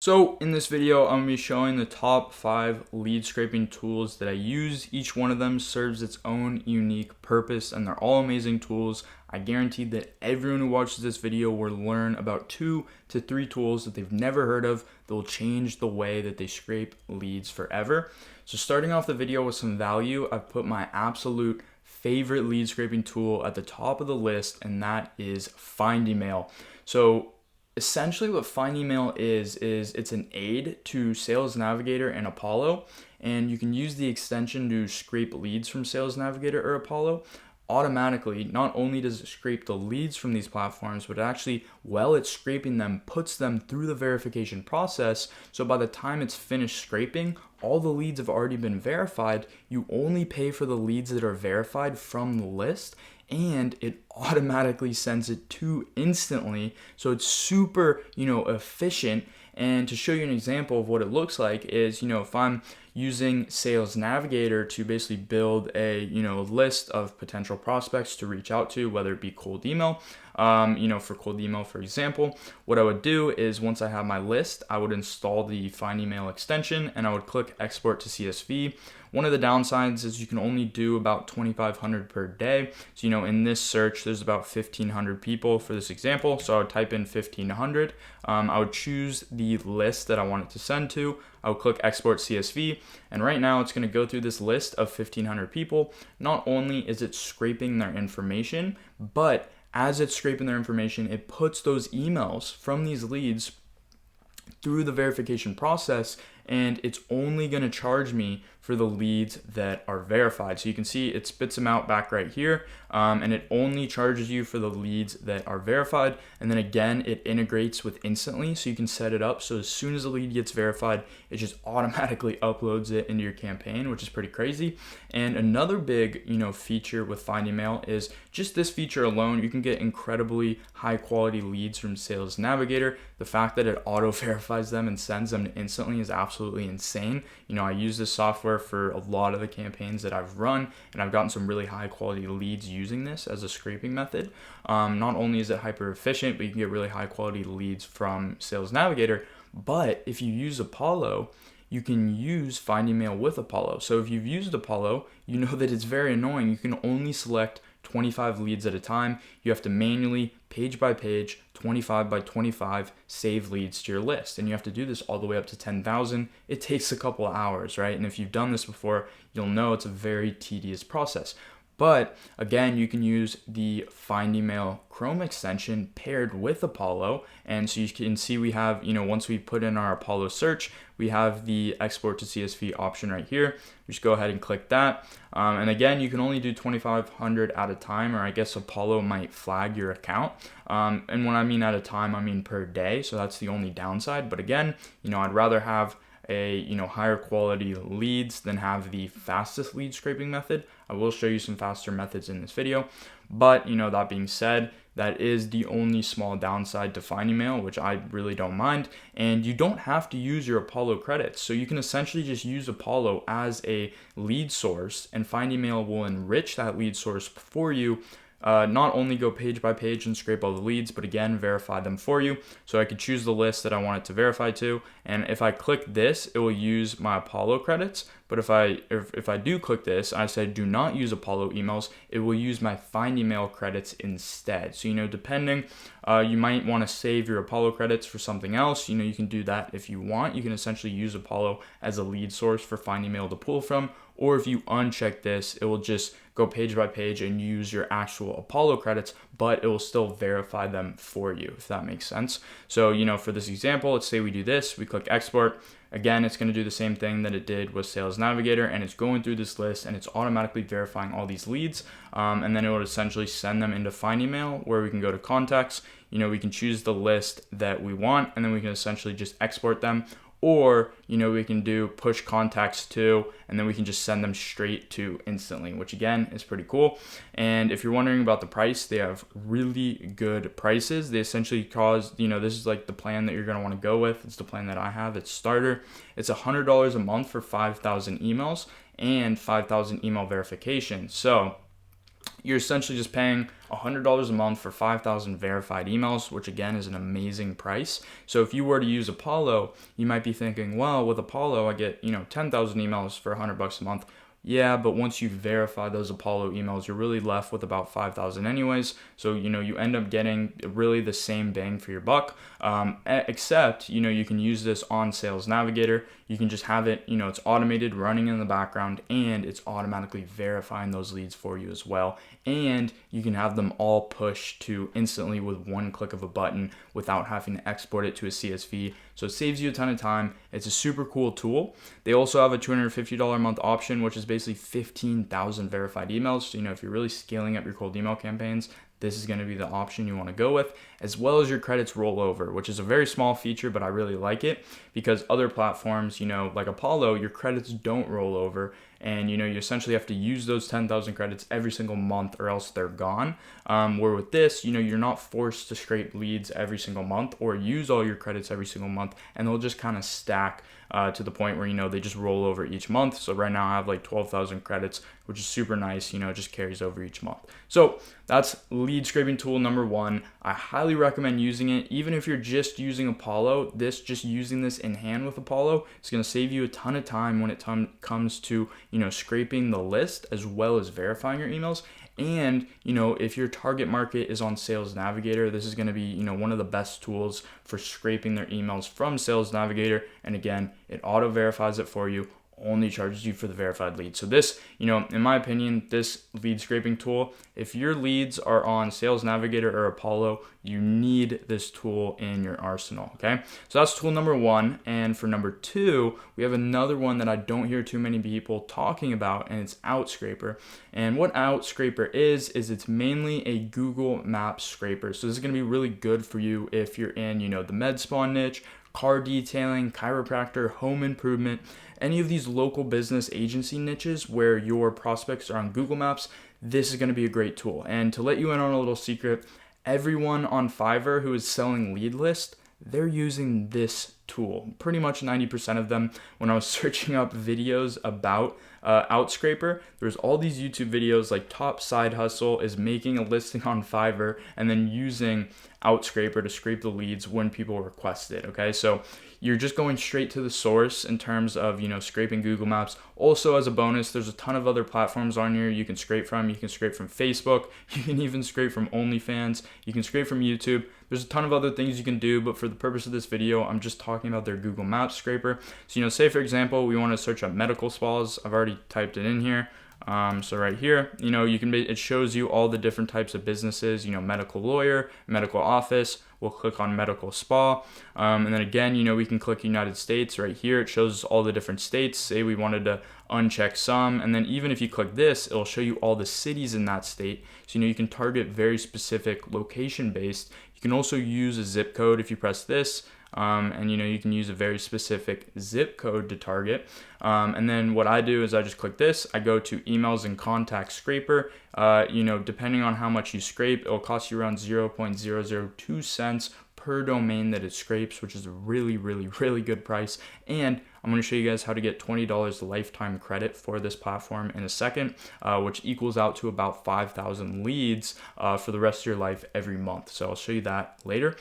So in this video, I'm going to be showing the top 5 lead scraping tools that I use. Each one of them serves its own unique purpose and they're all amazing tools. I guarantee that everyone who watches this video will learn about 2 to 3 tools that they've never heard of that will change the way that they scrape leads forever. So starting off the video with some value, I've put my absolute favorite lead scraping tool at the top of the list, and that is Find Email. So essentially what Find Email is it's an aid to Sales Navigator and Apollo, and you can use the extension to scrape leads from Sales Navigator or Apollo automatically. Not only does it scrape the leads from these platforms, but actually, while it's scraping them, puts them through the verification process. So by the time it's finished scraping, all the leads have already been verified. You only pay for the leads that are verified from the list, and it automatically sends it to instantly. So it's super, efficient. And to show you an example of what it looks like is, if I'm using Sales Navigator to basically build a, list of potential prospects to reach out to, whether it be cold email, for cold email, for example, what I would do is once I have my list, I would install the Find Email extension and I would click export to CSV. One of the downsides is you can only do about 2,500 per day. So, in this search, there's about 1,500 people for this example. So I would type in 1,500. I would choose the list that I want it to send to. I would click export CSV. And right now it's going to go through this list of 1,500 people. Not only is it scraping their information, but as it's scraping their information, it puts those emails from these leads through the verification process, and it's only going to charge me for the leads that are verified. So you can see it spits them out back right here, and it only charges you for the leads that are verified. And then again, it integrates with Instantly, so you can set it up so as soon as the lead gets verified, it just automatically uploads it into your campaign, which is pretty crazy. And another big, feature with Find Email is just this feature alone, you can get incredibly high quality leads from Sales Navigator. The fact that it auto verifies them and sends them instantly is absolutely insane. I use this software for a lot of the campaigns that I've run, and I've gotten some really high quality leads using this as a scraping method. Not only is it hyper efficient, but you can get really high quality leads from Sales Navigator. But if you use Apollo, you can use Find Email with Apollo. So if you've used Apollo, you know that it's very annoying. You can only select 25 leads at a time. You have to manually, page by page, 25 by 25, save leads to your list. And you have to do this all the way up to 10,000. It takes a couple of hours, right? And if you've done this before, you'll know it's a very tedious process. But again, you can use the Find Email Chrome extension paired with Apollo. And so you can see we have, once we put in our Apollo search, we have the export to CSV option right here. We just go ahead and click that. And again, you can only do 2,500 at a time, or I guess Apollo might flag your account. And when I mean at a time, I mean per day. So that's the only downside. But again, I'd rather have a higher quality leads than have the fastest lead scraping method. I will show you some faster methods in this video, but that being said, that is the only small downside to Find Email, which I really don't mind. And you don't have to use your Apollo credits, so you can essentially just use Apollo as a lead source, and Find Email will enrich that lead source for you. Not only go page by page and scrape all the leads, but again, verify them for you. So I could choose the list that I want it to verify to. And if I click this, it will use my Apollo credits. But if I do click this, I say do not use Apollo emails, it will use my Find Email credits instead. So, depending, you might want to save your Apollo credits for something else. You can do that if you want. You can essentially use Apollo as a lead source for Find Email to pull from. Or if you uncheck this, it will just go page by page and use your actual Apollo credits, but it will still verify them for you, if that makes sense. So, for this example, let's say we do this, we click export. Again, it's going to do the same thing that it did with Sales Navigator, and it's going through this list and it's automatically verifying all these leads. And then it will essentially send them into Find Email, where we can go to contacts. We can choose the list that we want, and then we can essentially just export them. Or, we can do push contacts to, and then we can just send them straight to Instantly, which again is pretty cool. And if you're wondering about the price, they have really good prices. They essentially this is like the plan that you're going to want to go with. It's the plan that I have. It's starter. It's $100 a month for 5,000 emails and 5,000 email verification. So you're essentially just paying $100 a month for 5,000 verified emails, which again is an amazing price. So if you were to use Apollo, you might be thinking, well, with Apollo, I get, 10,000 emails for $100 a month. Yeah, but once you verify those Apollo emails, you're really left with about 5,000 anyways. So, you end up getting really the same bang for your buck, except, you can use this on Sales Navigator. You can just have it, it's automated running in the background, and it's automatically verifying those leads for you as well. And you can have them all pushed to instantly with one click of a button without having to export it to a CSV. So it saves you a ton of time. It's a super cool tool. They also have a $250 a month option, which is basically 15,000 verified emails. So, if you're really scaling up your cold email campaigns, this is going to be the option you want to go with, as well as your credits rollover, which is a very small feature, but I really like it because other platforms, like Apollo, your credits don't roll over. And, you essentially have to use those 10,000 credits every single month or else they're gone. Where with this, you're not forced to scrape leads every single month or use all your credits every single month, and they'll just kind of stack to the point where, they just roll over each month. So right now I have like 12,000 credits, which is super nice. It just carries over each month. So that's lead scraping tool number 1. I highly recommend using it. Even if you're just using Apollo, just using this in hand with Apollo, it's going to save you a ton of time when it comes to, scraping the list as well as verifying your emails. And, if your target market is on Sales Navigator, this is going to be, one of the best tools for scraping their emails from Sales Navigator. And again, it auto verifies it for you, only charges you for the verified lead. So this, in my opinion, this lead scraping tool, if your leads are on Sales Navigator or Apollo, you need this tool in your arsenal, okay? So that's tool number 1. And for number 2, we have another one that I don't hear too many people talking about, and it's Outscraper. And what Outscraper is it's mainly a Google Maps scraper. So this is gonna be really good for you if you're in, the med spa niche, car detailing, chiropractor, home improvement, any of these local business agency niches where your prospects are on Google Maps. This is going to be a great tool. And to let you in on a little secret, everyone on Fiverr who is selling lead list, they're using this tool. Pretty much 90% of them. When I was searching up videos about Outscraper, there's all these YouTube videos like Top Side Hustle is making a listing on Fiverr and then using Outscraper to scrape the leads when people request it. Okay, so you're just going straight to the source in terms of, scraping Google Maps. Also, as a bonus, there's a ton of other platforms on here you can scrape from. You can scrape from Facebook. You can even scrape from OnlyFans. You can scrape from YouTube. There's a ton of other things you can do, but for the purpose of this video, I'm just talking about their Google Maps scraper. So, say for example, we want to search up medical spas. I've already typed it in here. So right here, it shows you all the different types of businesses, medical lawyer, medical office. We'll click on medical spa. And then again, we can click United States right here. It shows all the different states. Say we wanted to uncheck some. And then even if you click this, it'll show you all the cities in that state. So, you can target very specific location based. You can also use a zip code if you press this. And you can use a very specific zip code to target. And then what I do is I just click this. I go to emails and contacts scraper. Depending on how much you scrape, it'll cost you around 0.002 cents per domain that it scrapes, which is a really, really, really good price. And I'm going to show you guys how to get $20 lifetime credit for this platform in a second, which equals out to about 5,000 leads for the rest of your life every month. So I'll show you that later.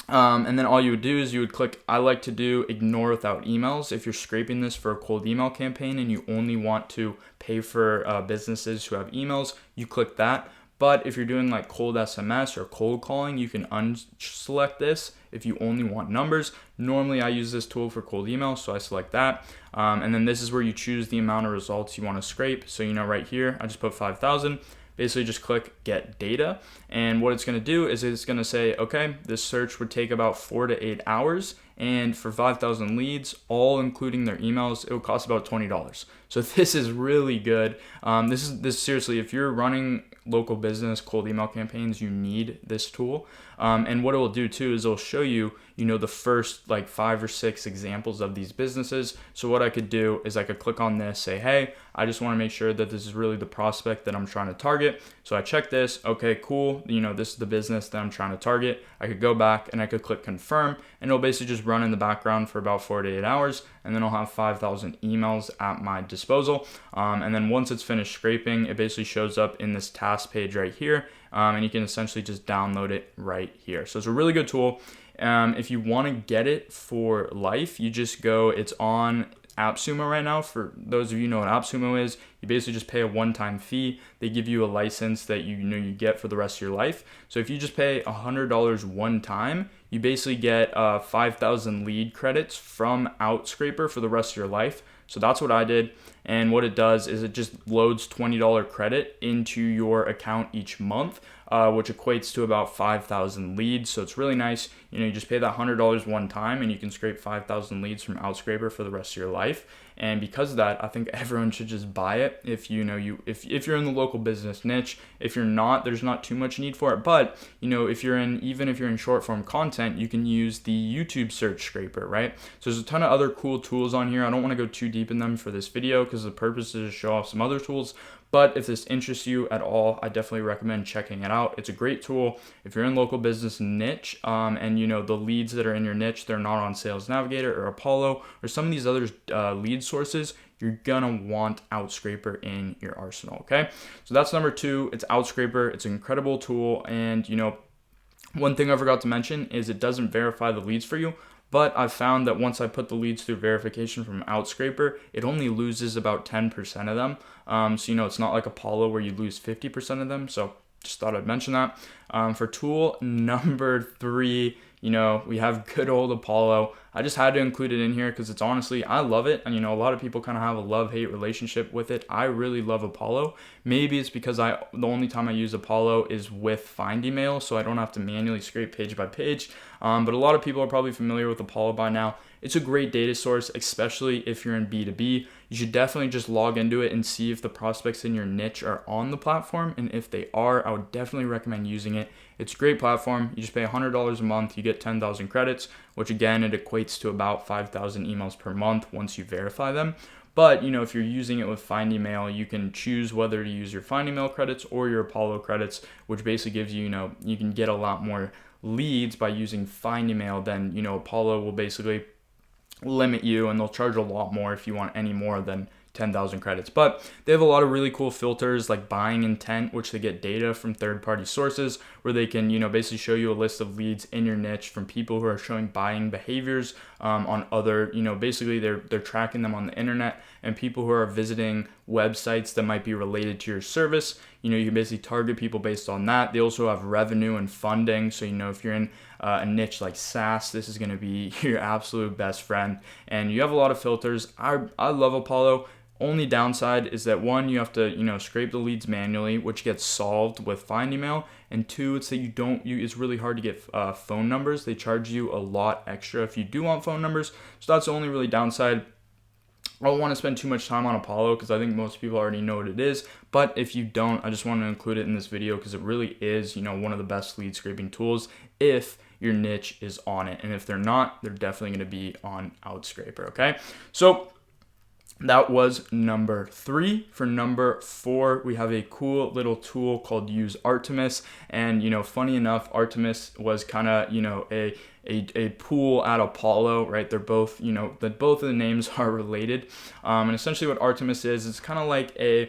And then all you would do is you would click, I like to do ignore without emails. If you're scraping this for a cold email campaign and you only want to pay for businesses who have emails, you click that. But if you're doing like cold SMS or cold calling, you can unselect this if you only want numbers. Normally I use this tool for cold email, so I select that. And then this is where you choose the amount of results you want to scrape. So right here, I just put 5,000. Basically just click get data, and what it's going to do is it's going to say, okay, this search would take about 4 to 8 hours, and for 5,000 leads, all including their emails, it would cost about $20. So this is really good. This seriously, if you're running local business cold email campaigns, you need this tool. And what it will do too is it'll show you, the first like 5 or 6 examples of these businesses. So what I could do is I could click on this, say, hey, I just want to make sure that this is really the prospect that I'm trying to target. So I check this. Okay, cool. This is the business that I'm trying to target. I could go back and I could click confirm, and it'll basically just run in the background for about 4 to 8 hours. And then I'll have 5,000 emails at my disposal. And then once it's finished scraping, it basically shows up in this task page right here. And you can essentially just download it right here. So it's a really good tool. If you want to get it for life, you just go, it's on AppSumo right now. For those of you who know what AppSumo is, you basically just pay a one-time fee. They give you a license that you get for the rest of your life. So if you just pay $100 one time, you basically get 5,000 lead credits from Outscraper for the rest of your life. So that's what I did. And what it does is it just loads $20 credit into your account each month, which equates to about 5,000 leads. So it's really nice. You just pay that $100 one time and you can scrape 5,000 leads from Outscraper for the rest of your life. And because of that, I think everyone should just buy it if if you're in the local business niche. If you're not, there's not too much need for it. But if you're in short form content, you can use the YouTube search scraper, right? So there's a ton of other cool tools on here. I don't want to go too deep in them for this video because the purpose is to show off some other tools. But if this interests you at all, I definitely recommend checking it out. It's a great tool if you're in local business niche, and the leads that are in your niche, they're not on Sales Navigator or Apollo or some of these other lead sources. You're gonna want Outscraper in your arsenal. Okay, so that's number 2. It's Outscraper. It's an incredible tool, and one thing I forgot to mention is it doesn't verify the leads for you. But I've found that once I put the leads through verification from Outscraper, it only loses about 10% of them. So, it's not like Apollo where you lose 50% of them. So just thought I'd mention that. For tool number 3, we have good old Apollo. I just had to include it in here because it's honestly, I love it. And, a lot of people kind of have a love-hate relationship with it. I really love Apollo. Maybe it's because the only time I use Apollo is with Find Email, so I don't have to manually scrape page by page. But a lot of people are probably familiar with Apollo by now. It's a great data source, especially if you're in B2B. You should definitely just log into it and see if the prospects in your niche are on the platform. And if they are, I would definitely recommend using it. It's a great platform. You just pay $100 a month. You get 10,000 credits, which again, it equates to about 5,000 emails per month once you verify them. But, if you're using it with Find Email, you can choose whether to use your Find Email credits or your Apollo credits, which basically gives you, you can get a lot more leads by using Find Email than, Apollo will basically limit you, and they'll charge a lot more if you want any more than 10,000 credits. But they have a lot of really cool filters like buying intent, which they get data from third-party sources where they can, basically show you a list of leads in your niche from people who are showing buying behaviors on other, basically they're tracking them on the internet, and people who are visiting websites that might be related to your service. You can basically target people based on that. They also have revenue and funding. So, if you're in a niche like SaaS, this is going to be your absolute best friend. And you have a lot of filters. I love Apollo. Only downside is that 1, you have to, scrape the leads manually, which gets solved with Find Email. And 2, it's that it's really hard to get phone numbers. They charge you a lot extra if you do want phone numbers. So that's the only really downside. I don't want to spend too much time on Apollo because I think most people already know what it is. But if you don't, I just want to include it in this video because it really is, one of the best lead scraping tools if your niche is on it. And if they're not, they're definitely going to be on Outscraper, okay? So that was number 3. For number 4, we have a cool little tool called Use Artemis. And, funny enough, Artemis was kind of, a pool at Apollo, right? They're both, both of the names are related. And essentially what Artemis is, it's kind of like a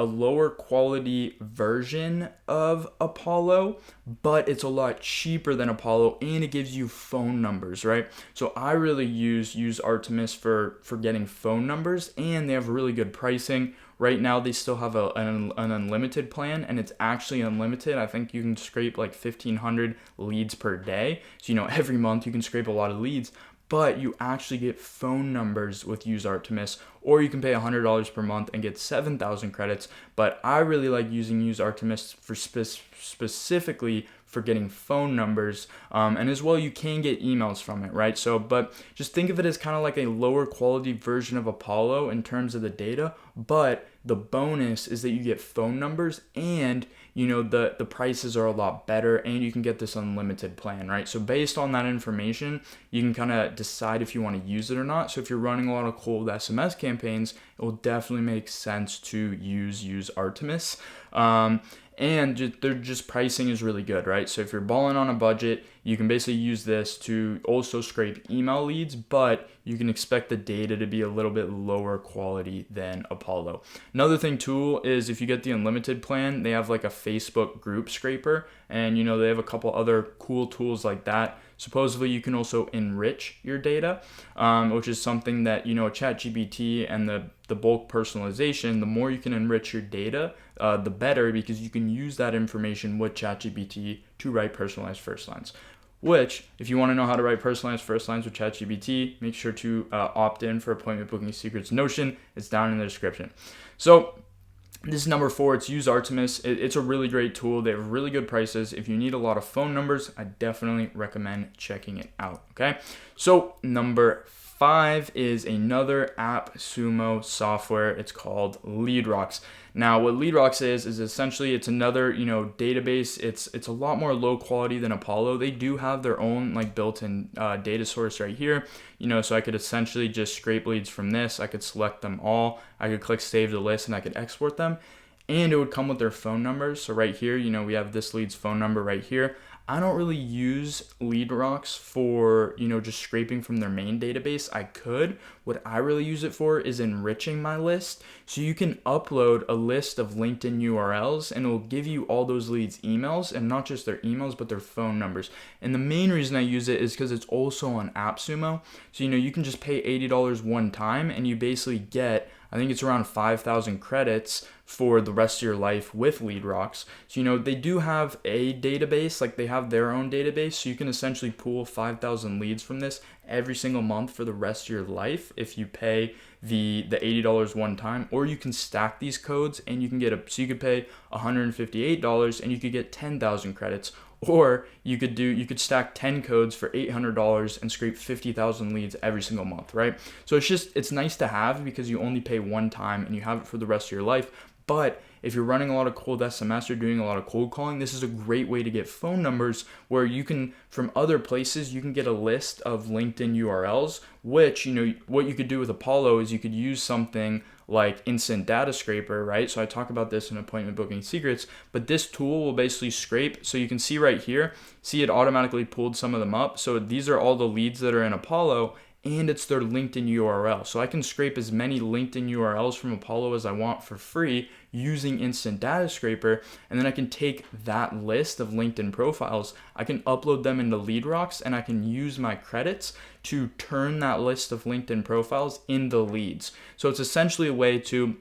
lower quality version of Apollo, but it's a lot cheaper than Apollo, and it gives you phone numbers, right? So I really use Artemis for getting phone numbers, and they have really good pricing. Right now, they still have an unlimited plan, and it's actually unlimited. I think you can scrape like 1,500 leads per day. So, every month you can scrape a lot of leads, but you actually get phone numbers with Use Artemis, or you can pay $100 per month and get 7,000 credits. But I really like using Use Artemis for specifically for getting phone numbers, and as well you can get emails from it, right? So, but just think of it as kind of like a lower quality version of Apollo in terms of the data, but the bonus is that you get phone numbers and the prices are a lot better and you can get this unlimited plan, right? So based on that information, you can kind of decide if you want to use it or not. So if you're running a lot of cold SMS campaigns, it will definitely make sense to use Artemis. And they're just pricing is really good, right? So if you're balling on a budget, you can basically use this to also scrape email leads, but you can expect the data to be a little bit lower quality than Apollo. Another thing too is if you get the unlimited plan, they have like a Facebook group scraper, and they have a couple other cool tools like that. Supposedly you can also enrich your data, which is something that, ChatGPT and the bulk personalization, the more you can enrich your data, the better, because you can use that information with ChatGPT to write personalized first lines. Which, if you want to know how to write personalized first lines with ChatGPT, make sure to opt in for Appointment Booking Secrets Notion. It's down in the description. So this is number 4. It's Use Artemis. It's a really great tool. They have really good prices. If you need a lot of phone numbers, I definitely recommend checking it out. Okay. So number 5 is another AppSumo software. It's called LeadRocks. Now, what LeadRocks is essentially it's another database. It's a lot more low quality than Apollo. They do have their own like built-in data source right here. So I could essentially just scrape leads from this. I could select them all. I could click Save the List and I could export them. And it would come with their phone numbers. So right here, we have this lead's phone number right here. I don't really use LeadRocks for, just scraping from their main database. I could. What I really use it for is enriching my list. So you can upload a list of LinkedIn URLs and it will give you all those leads' emails, and not just their emails, but their phone numbers. And the main reason I use it is because it's also on AppSumo. So, you can just pay $80 one time and you basically get, I think it's around 5,000 credits for the rest of your life with LeadRocks. So, they do have a database, like they have their own database. So you can essentially pull 5,000 leads from this every single month for the rest of your life if you pay the $80 one time. Or you can stack these codes and you can so you could pay $158 and you could get 10,000 credits. Or you could stack 10 codes for $800 and scrape 50,000 leads every single month, right? So it's nice to have because you only pay one time and you have it for the rest of your life. But if you're running a lot of cold SMS or doing a lot of cold calling, this is a great way to get phone numbers where you can, from other places, you can get a list of LinkedIn URLs, which, what you could do with Apollo is you could use something like Instant Data Scraper, right? So I talk about this in Appointment Booking Secrets, but this tool will basically scrape. So you can see right here, it automatically pulled some of them up. So these are all the leads that are in Apollo, and it's their LinkedIn URL. So I can scrape as many LinkedIn URLs from Apollo as I want for free using Instant Data Scraper, and then I can take that list of LinkedIn profiles, I can upload them into LeadRocks, and I can use my credits to turn that list of LinkedIn profiles into leads. So it's essentially a way to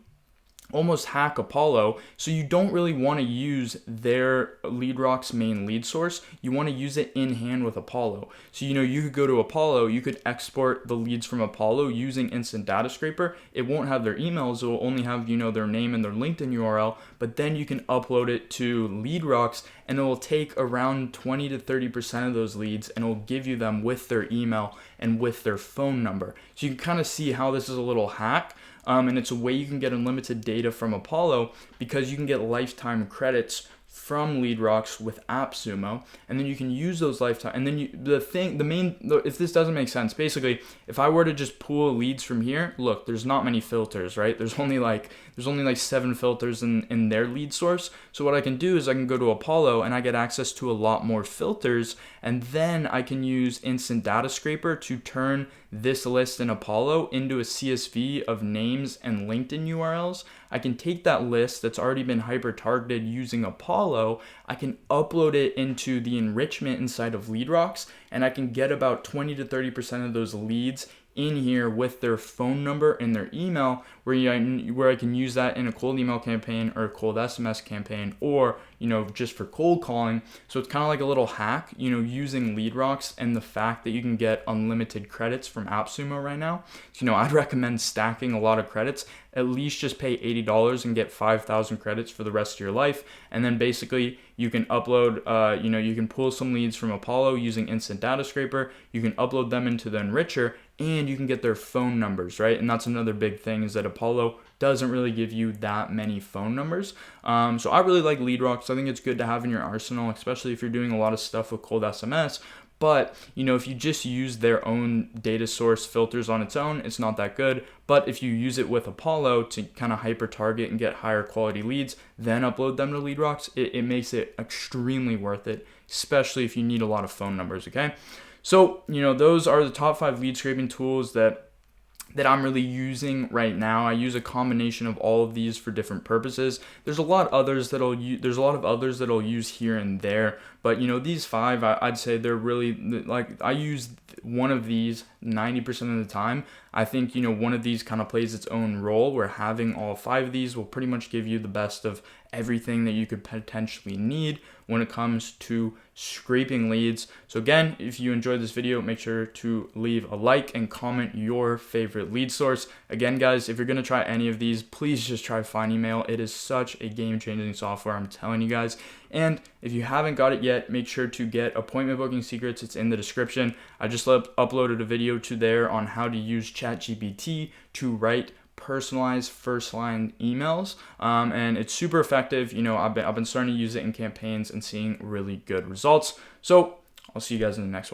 almost hack Apollo. So you don't really want to use their LeadRocks main lead source. You want to use it in hand with Apollo. So, you could go to Apollo, you could export the leads from Apollo using Instant Data Scraper. It won't have their emails. It will only have, their name and their LinkedIn URL, but then you can upload it to LeadRocks and it will take around 20 to 30% of those leads and it will give you them with their email and with their phone number. So you can kind of see how this is a little hack. And it's a way you can get unlimited data from Apollo because you can get lifetime credits from LeadRocks with AppSumo, and then you can use those lifetime. And then if this doesn't make sense, basically, if I were to just pull leads from here, look, there's not many filters, right? There's only like 7 filters in their lead source. So what I can do is I can go to Apollo and I get access to a lot more filters, and then I can use Instant Data Scraper to turn this list in Apollo into a CSV of names and LinkedIn URLs. I can take that list that's already been hyper targeted using Apollo, I can upload it into the enrichment inside of LeadRocks, and I can get about 20 to 30% of those leads in here with their phone number and their email, where I can use that in a cold email campaign or a cold SMS campaign, or just for cold calling. So it's kind of like a little hack, using LeadRocks and the fact that you can get unlimited credits from AppSumo right now. So, I'd recommend stacking a lot of credits. At least just pay $80 and get 5,000 credits for the rest of your life, and then basically You can upload, you can pull some leads from Apollo using Instant Data Scraper. You can upload them into the enricher, and you can get their phone numbers, right? And that's another big thing, is that Apollo doesn't really give you that many phone numbers. So I really like LeadRock. I think it's good to have in your arsenal, especially if you're doing a lot of stuff with cold SMS. But, if you just use their own data source filters on its own, it's not that good. But if you use it with Apollo to kind of hyper target and get higher quality leads, then upload them to LeadRocks, it makes it extremely worth it, especially if you need a lot of phone numbers, okay? So, those are the top 5 lead scraping tools that I'm really using right now. I use a combination of all of these for different purposes. There's a lot of others that I'll use here and there, but these 5, I'd say they're really, like, I use one of these 90% of the time. I think one of these kind of plays its own role, where having all 5 of these will pretty much give you the best of everything that you could potentially need when it comes to scraping leads. So again, if you enjoyed this video, make sure to leave a like and comment your favorite lead source. Again, guys, if you're going to try any of these, please just try Find Email. It is such a game-changing software, I'm telling you guys. And if you haven't got it yet, make sure to get Appointment Booking Secrets. It's in the description. I just uploaded a video to there on how to use ChatGPT to write personalized first line emails, and it's super effective. I've been starting to use it in campaigns and seeing really good results. So I'll see you guys in the next one.